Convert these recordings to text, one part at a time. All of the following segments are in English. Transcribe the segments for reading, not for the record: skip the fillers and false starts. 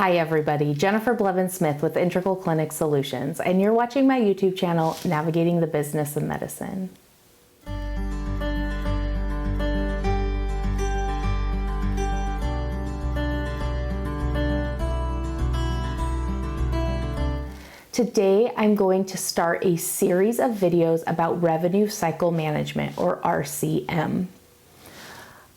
Hi everybody, Jennifer Blevins-Smith with Integral Clinic Solutions, and you're watching my YouTube channel, Navigating the Business of Medicine. Today, I'm going to start a series of videos about revenue cycle management, or RCM.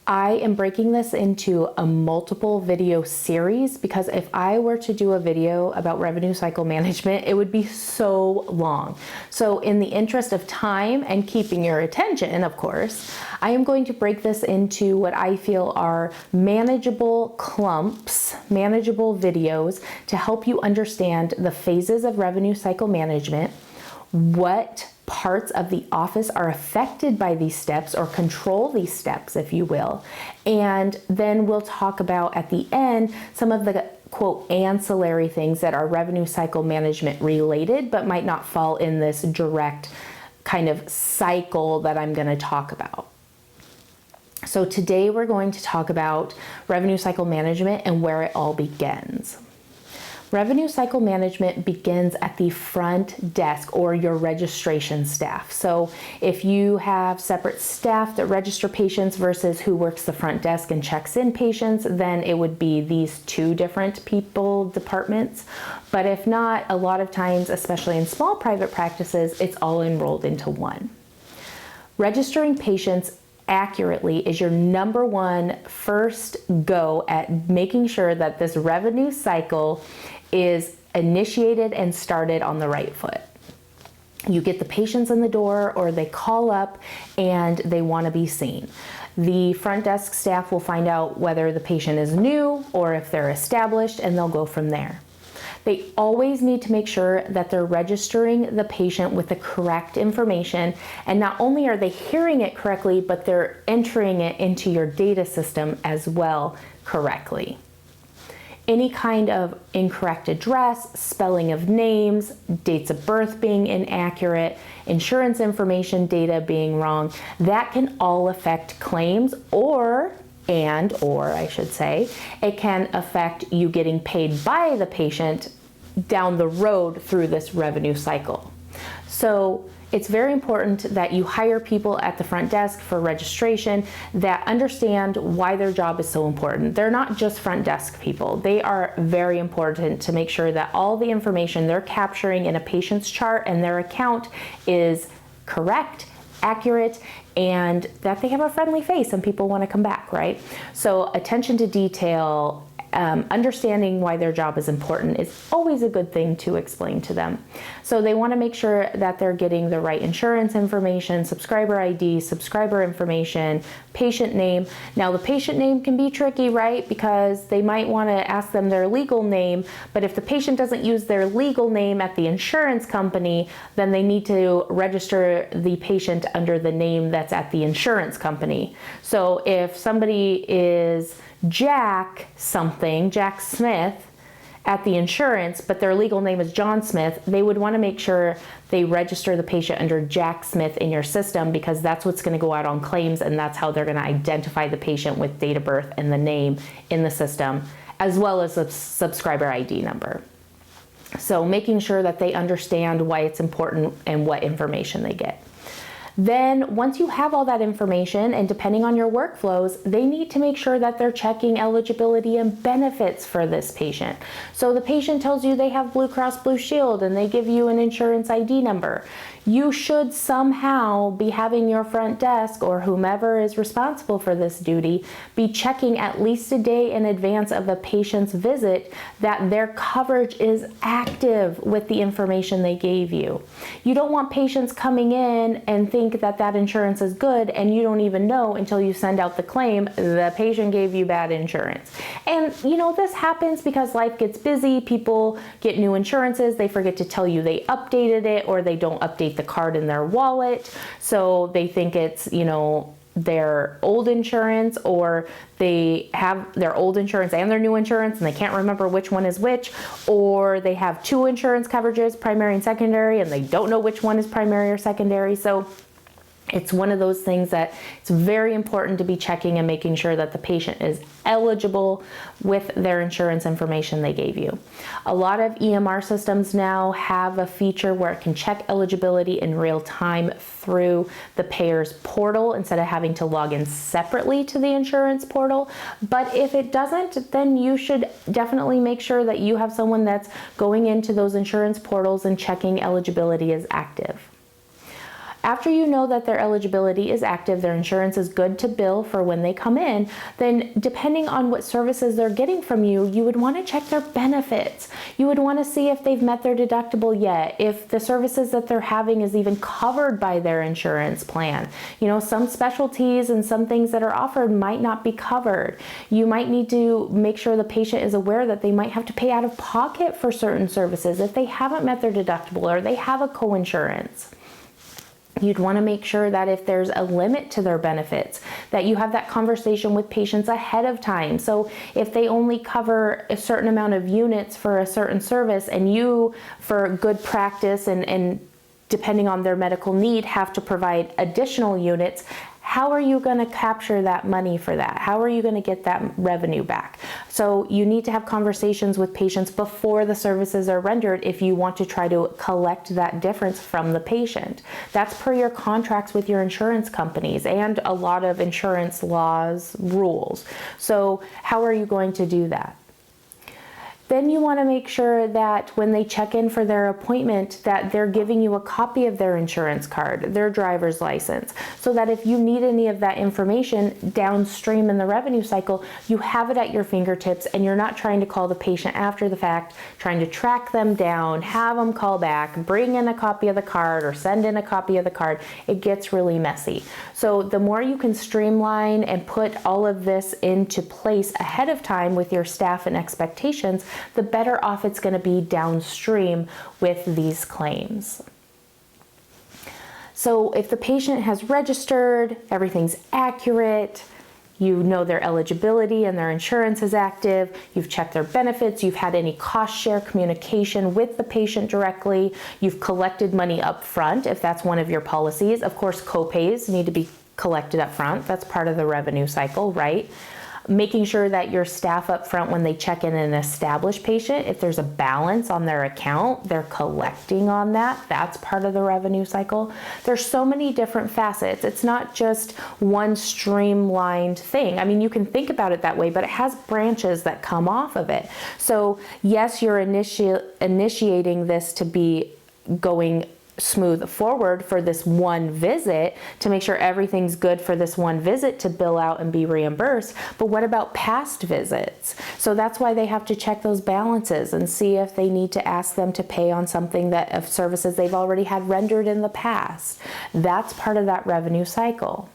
I am breaking this into a multiple video series because if I were to do a video about revenue cycle management, it would be so long. So in the interest of time and keeping your attention, of course, I am going to break this into what I feel are manageable clumps, manageable videos to help you understand the phases of revenue cycle management, what parts of the office are affected by these steps or control these steps, if you will. And then we'll talk about at the end some of the quote ancillary things that are revenue cycle management related but might not fall in this direct kind of cycle that I'm going to talk about. So today we're going to talk about revenue cycle management and where it all begins. Revenue cycle management begins at the front desk or your registration staff. So if you have separate staff that register patients versus who works the front desk and checks in patients, then it would be these two different departments. But if not, a lot of times, especially in small private practices, it's all enrolled into one. Registering patients accurately is your number one first go at making sure that this revenue cycle is initiated and started on the right foot. You get the patients in the door or they call up and they want to be seen. The front desk staff will find out whether the patient is new or if they're established, and they'll go from there. They always need to make sure that they're registering the patient with the correct information, and not only are they hearing it correctly, but they're entering it into your data system as well correctly. Any kind of incorrect address, spelling of names, dates of birth being inaccurate, insurance information data being wrong, that can all affect claims or I should say, it can affect you getting paid by the patient down the road through this revenue cycle. So it's very important that you hire people at the front desk for registration that understand why their job is so important. They're not just front desk people. They are very important to make sure that all the information they're capturing in a patient's chart and their account is correct, accurate, and that they have a friendly face and people want to come back, right? So attention to detail, understanding why their job is important is always a good thing to explain to them. So they want to make sure that they're getting the right insurance information, subscriber ID, subscriber information, patient name. Now the patient name can be tricky, right? Because they might want to ask them their legal name, but if the patient doesn't use their legal name at the insurance company, then they need to register the patient under the name that's at the insurance company. So if somebody is Jack Smith at the insurance, but their legal name is John Smith, they would want to make sure they register the patient under Jack Smith in your system, because that's what's going to go out on claims, and that's how they're going to identify the patient with date of birth and the name in the system, as well as the subscriber ID number. So making sure that they understand why it's important and what information they get. Then once you have all that information, and depending on your workflows, they need to make sure that they're checking eligibility and benefits for this patient. So the patient tells you they have Blue Cross Blue Shield and they give you an insurance ID number. You should somehow be having your front desk or whomever is responsible for this duty be checking at least a day in advance of the patient's visit that their coverage is active with the information they gave you. You don't want patients coming in and think that that insurance is good and you don't even know until you send out the claim the patient gave you bad insurance. And you know, this happens because life gets busy, people get new insurances, they forget to tell you they updated it, or they don't update the card in their wallet, so they think it's, you know, their old insurance, or they have their old insurance and their new insurance and they can't remember which one is which, or they have two insurance coverages, primary and secondary, and they don't know which one is primary or secondary. So It's one of those things that it's very important to be checking and making sure that the patient is eligible with their insurance information they gave you. A lot of EMR systems now have a feature where it can check eligibility in real time through the payer's portal instead of having to log in separately to the insurance portal. But if it doesn't, then you should definitely make sure that you have someone that's going into those insurance portals and checking eligibility is active. After you know that their eligibility is active, their insurance is good to bill for when they come in, then depending on what services they're getting from you, you would want to check their benefits. You would want to see if they've met their deductible yet, if the services that they're having is even covered by their insurance plan. You know, some specialties and some things that are offered might not be covered. You might need to make sure the patient is aware that they might have to pay out of pocket for certain services if they haven't met their deductible or they have a co-insurance. You'd want to make sure that if there's a limit to their benefits, that you have that conversation with patients ahead of time. So if they only cover a certain amount of units for a certain service and you, for good practice and depending on their medical need, have to provide additional units, how are you going to capture that money for that? How are you going to get that revenue back? So you need to have conversations with patients before the services are rendered if you want to try to collect that difference from the patient. That's per your contracts with your insurance companies and a lot of insurance laws, rules. So how are you going to do that? Then you want to make sure that when they check in for their appointment that they're giving you a copy of their insurance card, their driver's license, so that if you need any of that information downstream in the revenue cycle, you have it at your fingertips and you're not trying to call the patient after the fact, trying to track them down, have them call back, bring in a copy of the card or send in a copy of the card. It gets really messy. So the more you can streamline and put all of this into place ahead of time with your staff and expectations, the better off it's going to be downstream with these claims. So if the patient has registered, everything's accurate, you know their eligibility and their insurance is active, you've checked their benefits, you've had any cost share communication with the patient directly, you've collected money up front if that's one of your policies. Of course, copays need to be collected up front. That's part of the revenue cycle, right? Making sure that your staff up front, when they check in an established patient, if there's a balance on their account, they're collecting on that. That's part of the revenue cycle. There's so many different facets. It's not just one streamlined thing. I mean, you can think about it that way, but it has branches that come off of it. So yes, you're initiating this to be going smooth forward for this one visit to make sure everything's good for this one visit to bill out and be reimbursed. But what about past visits? So that's why they have to check those balances and see if they need to ask them to pay on something that of services they've already had rendered in the past. That's part of that revenue cycle.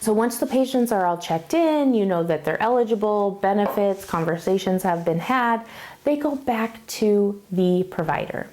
So once the patients are all checked in, you know that they're eligible, benefits, conversations have been had, they go back to the provider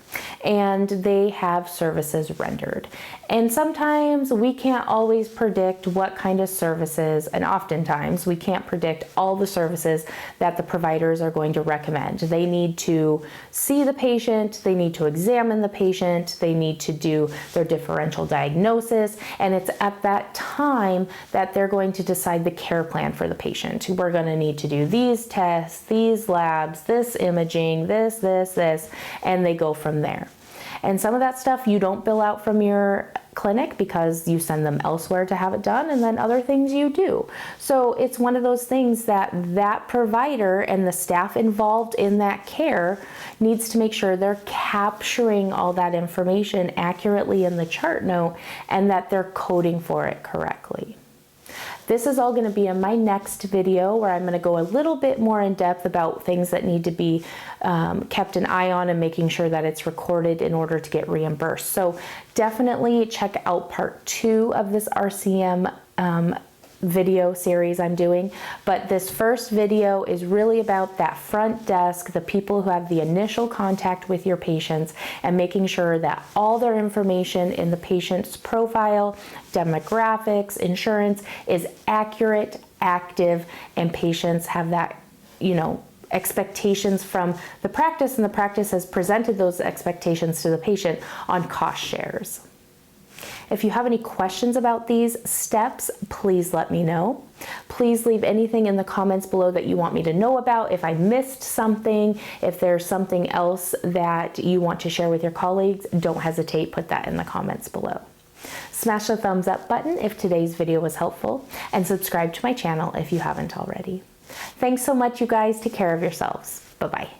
and they have services rendered. And sometimes we can't always predict what kind of services, and oftentimes we can't predict all the services that the providers are going to recommend. They need to see the patient, they need to examine the patient, they need to do their differential diagnosis, and it's at that time that they're going to decide the care plan for the patient. We're going to need to do these tests, these labs, this imaging, this, and they go from there. And some of that stuff you don't bill out from your clinic because you send them elsewhere to have it done, and then other things you do. So it's one of those things that that provider and the staff involved in that care needs to make sure they're capturing all that information accurately in the chart note and that they're coding for it correctly. This is all going to be in my next video where I'm going to go a little bit more in depth about things that need to be kept an eye on and making sure that it's recorded in order to get reimbursed. So definitely check out part 2 of this RCM video series I'm doing. But this first video is really about that front desk, the people who have the initial contact with your patients, and making sure that all their information in the patient's profile, demographics, insurance is accurate, active, and patients have that, expectations from the practice, and the practice has presented those expectations to the patient on cost shares. If you have any questions about these steps, please let me know. Please leave anything in the comments below that you want me to know about. If I missed something, if there's something else that you want to share with your colleagues, don't hesitate, put that in the comments below. Smash the thumbs up button if today's video was helpful, and subscribe to my channel if you haven't already. Thanks so much, you guys. Take care of yourselves. Bye-bye.